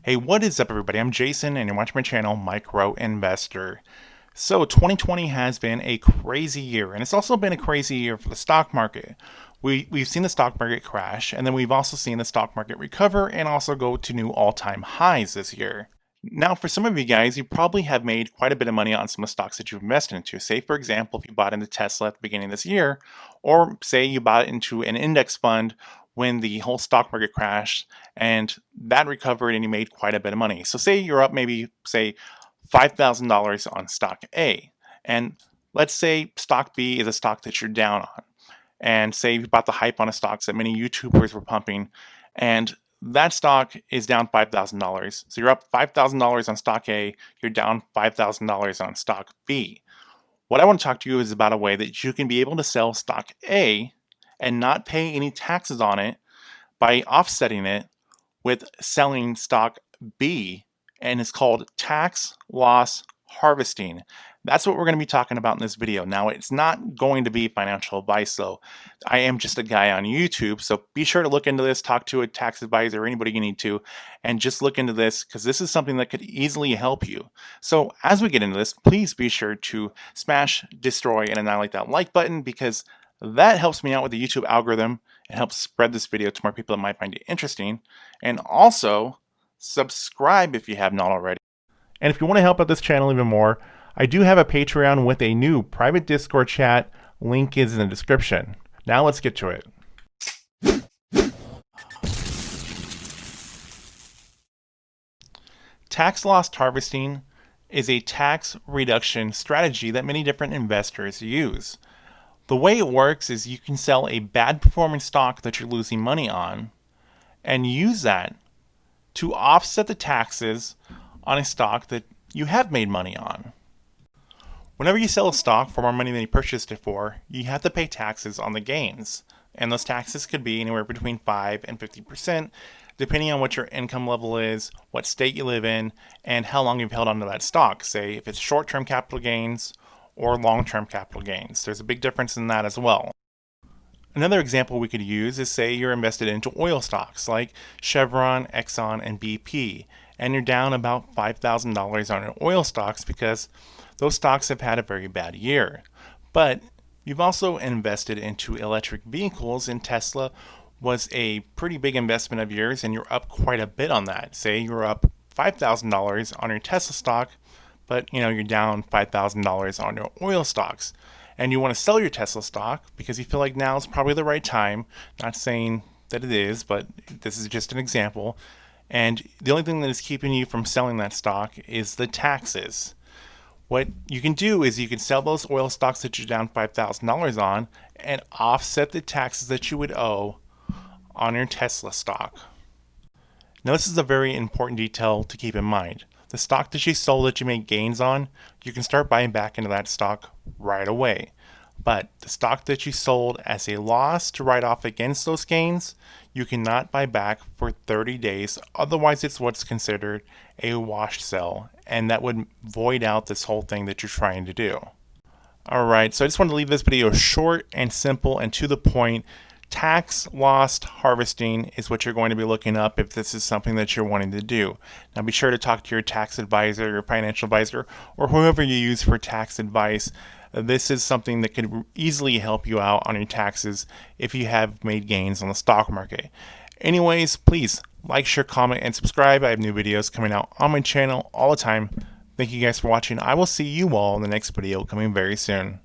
Hey, what is up, everybody? I'm Jason, and you're watching my channel, Micro Investor. So, 2020 has been a crazy year, and it's also been a crazy year for the stock market. We've seen the stock market crash, and then we've also seen the stock market recover and also go to new all-time highs this year. Now, for some of you guys, you probably have made quite a bit of money on some of the stocks that you've invested into. Say, for example, if you bought into Tesla at the beginning of this year, or say you bought into an index fund when the whole stock market crashed and that recovered and you made quite a bit of money. So say you're up maybe, say, $5,000 on stock A. And let's say stock B is a stock that you're down on. And say you bought the hype on a stock that many YouTubers were pumping, and that stock is down $5,000. So you're up $5,000 on stock A, you're down $5,000 on stock B. What I want to talk to you is about a way that you can be able to sell stock A and not pay any taxes on it by offsetting it with selling stock B, and it's called tax loss harvesting. That's what we're going to be talking about in this video. Now, it's not going to be financial advice, though. I am just a guy on YouTube, so be sure to look into this, talk to a tax advisor or anybody you need to, and just look into this because this is something that could easily help you. So as we get into this, please be sure to smash, destroy, and annihilate that like button because that helps me out with the YouTube algorithm. It helps spread this video to more people that might find it interesting. And also, subscribe if you have not already. And if you want to help out this channel even more, I do have a Patreon with a new private Discord chat. Link is in the description. Now let's get to it. Tax loss harvesting is a tax reduction strategy that many different investors use. The way it works is you can sell a bad performing stock that you're losing money on and use that to offset the taxes on a stock that you have made money on. Whenever you sell a stock for more money than you purchased it for, you have to pay taxes on the gains. And those taxes could be anywhere between 5 and 50%, depending on what your income level is, what state you live in, and how long you've held onto that stock. Say if it's short-term capital gains or long-term capital gains. There's a big difference in that as well. Another example we could use is say you're invested into oil stocks like Chevron, Exxon, and BP, and you're down about $5,000 on your oil stocks because those stocks have had a very bad year. But you've also invested into electric vehicles, and Tesla was a pretty big investment of yours, and you're up quite a bit on that. Say you're up $5,000 on your Tesla stock, but you're down $5,000 on your oil stocks. And you want to sell your Tesla stock because you feel like now is probably the right time. Not saying that it is, but this is just an example. And the only thing that is keeping you from selling that stock is the taxes. What you can do is you can sell those oil stocks that you're down $5,000 on and offset the taxes that you would owe on your Tesla stock. Now, this is a very important detail to keep in mind. The stock that you sold that you made gains on, you can start buying back into that stock right away. But the stock that you sold as a loss to write off against those gains, you cannot buy back for 30 days. Otherwise, it's what's considered a wash sell, and that would void out this whole thing that you're trying to do. Alright, so I just wanted to leave this video short and simple and to the point. Tax loss harvesting is what you're going to be looking up if this is something that you're wanting to do. Now be sure to talk to your tax advisor, your financial advisor, or whoever you use for tax advice. This is something that could easily help you out on your taxes if you have made gains on the stock market. Anyways, please like, share, comment, and subscribe. I have new videos coming out on my channel all the time. Thank you guys for watching. I will see you all in the next video coming very soon.